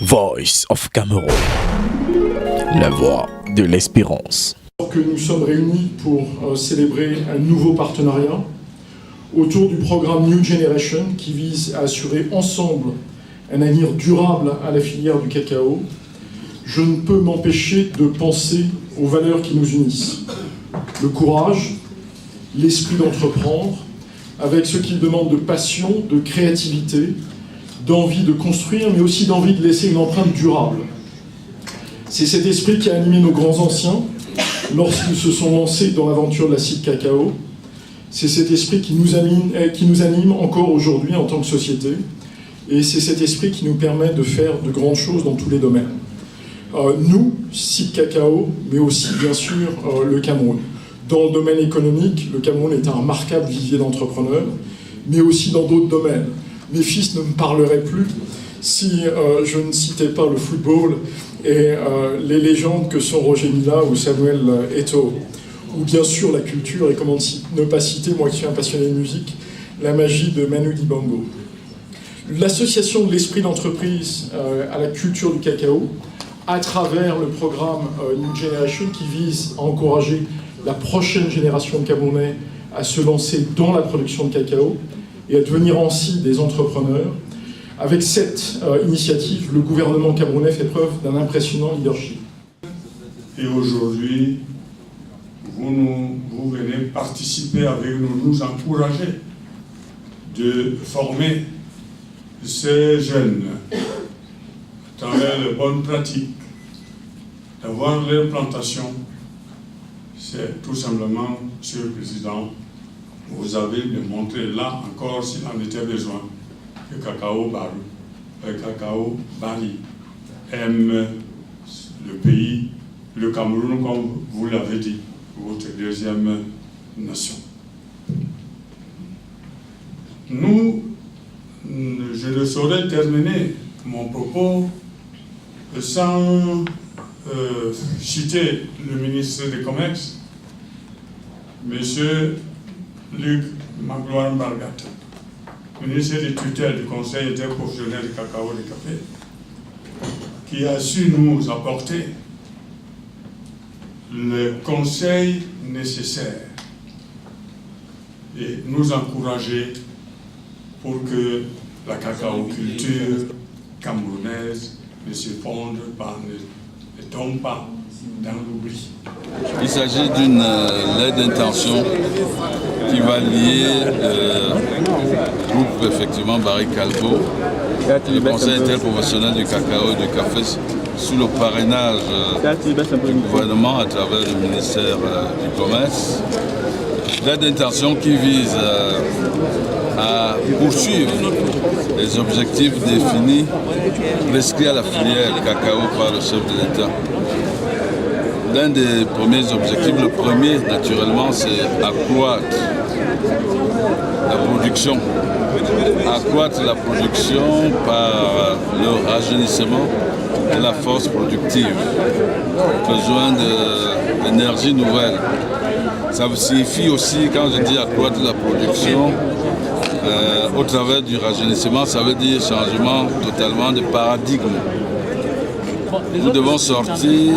Voice of Cameroun, la voix de l'espérance. Que nous sommes réunis pour célébrer un nouveau partenariat autour du programme New Generation qui vise à assurer ensemble un avenir durable à la filière du cacao. Je ne peux m'empêcher de penser aux valeurs qui nous unissent. Le courage, l'esprit d'entreprendre, avec ce qu'il demande de passion, de créativité, d'envie de construire, mais aussi d'envie de laisser une empreinte durable. C'est cet esprit qui a animé nos grands anciens lorsqu'ils se sont lancés dans l'aventure de l'acide cacao. C'est cet esprit qui nous anime encore aujourd'hui en tant que société. Et c'est cet esprit qui nous permet de faire de grandes choses dans tous les domaines. Nous, CIP Cacao, mais aussi bien sûr le Cameroun. Dans le domaine économique, le Cameroun est un remarquable vivier d'entrepreneurs, mais aussi dans d'autres domaines. Mes fils ne me parleraient plus si je ne citais pas le football et les légendes que sont Roger Mila ou Samuel Eto'o. Ou bien sûr la culture, et comment ne pas citer, moi qui suis un passionné de musique, la magie de Manu Dibango. L'association de l'esprit d'entreprise à la culture du cacao, à travers le programme New Generation qui vise à encourager la prochaine génération de Camerounais à se lancer dans la production de cacao et à devenir ainsi des entrepreneurs. Avec cette initiative, le gouvernement camerounais fait preuve d'un impressionnant leadership. Et aujourd'hui, vous venez participer avec nous, nous encourager de former ces jeunes à travers les bonnes pratiques, d'avoir leur plantation. C'est tout simplement, Monsieur le Président, vous avez démontré là encore, s'il en était besoin, que Cacao Barry aime le pays, le Cameroun, comme vous l'avez dit, votre deuxième nation. Je ne saurais terminer mon propos sans citer le ministre du Commerce, M. Luc Magloire-Mbargata, ministre des tutelles du Conseil interprofessionnel du cacao et du café, qui a su nous apporter le conseil nécessaire et nous encourager pour que la cacaoculture camerounaise ne se fonde pas, ne tombe pas dans l'oubli. Il s'agit d'une lettre d'intention qui va lier le groupe effectivement Barry Calvo, le Conseil interprofessionnel du cacao et du café sous le parrainage du gouvernement à travers le ministère du Commerce. Lettre d'intention qui vise à poursuivre les objectifs définis prescrits à la filière cacao par le chef de l'État. L'un des premiers objectifs, le premier naturellement, c'est accroître la production. Accroître la production par le rajeunissement de la force productive. Besoin d'énergie nouvelle. Ça signifie aussi, quand je dis accroître la production, au travers du rajeunissement, ça veut dire changement totalement de paradigme. Nous devons sortir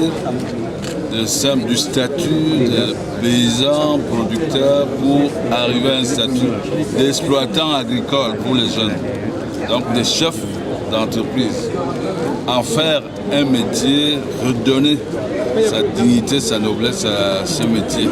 du statut de paysan producteur pour arriver à un statut d'exploitant agricole pour les jeunes, donc des chefs d'entreprise. En faire un métier, redonner sa dignité, sa noblesse à ce métier.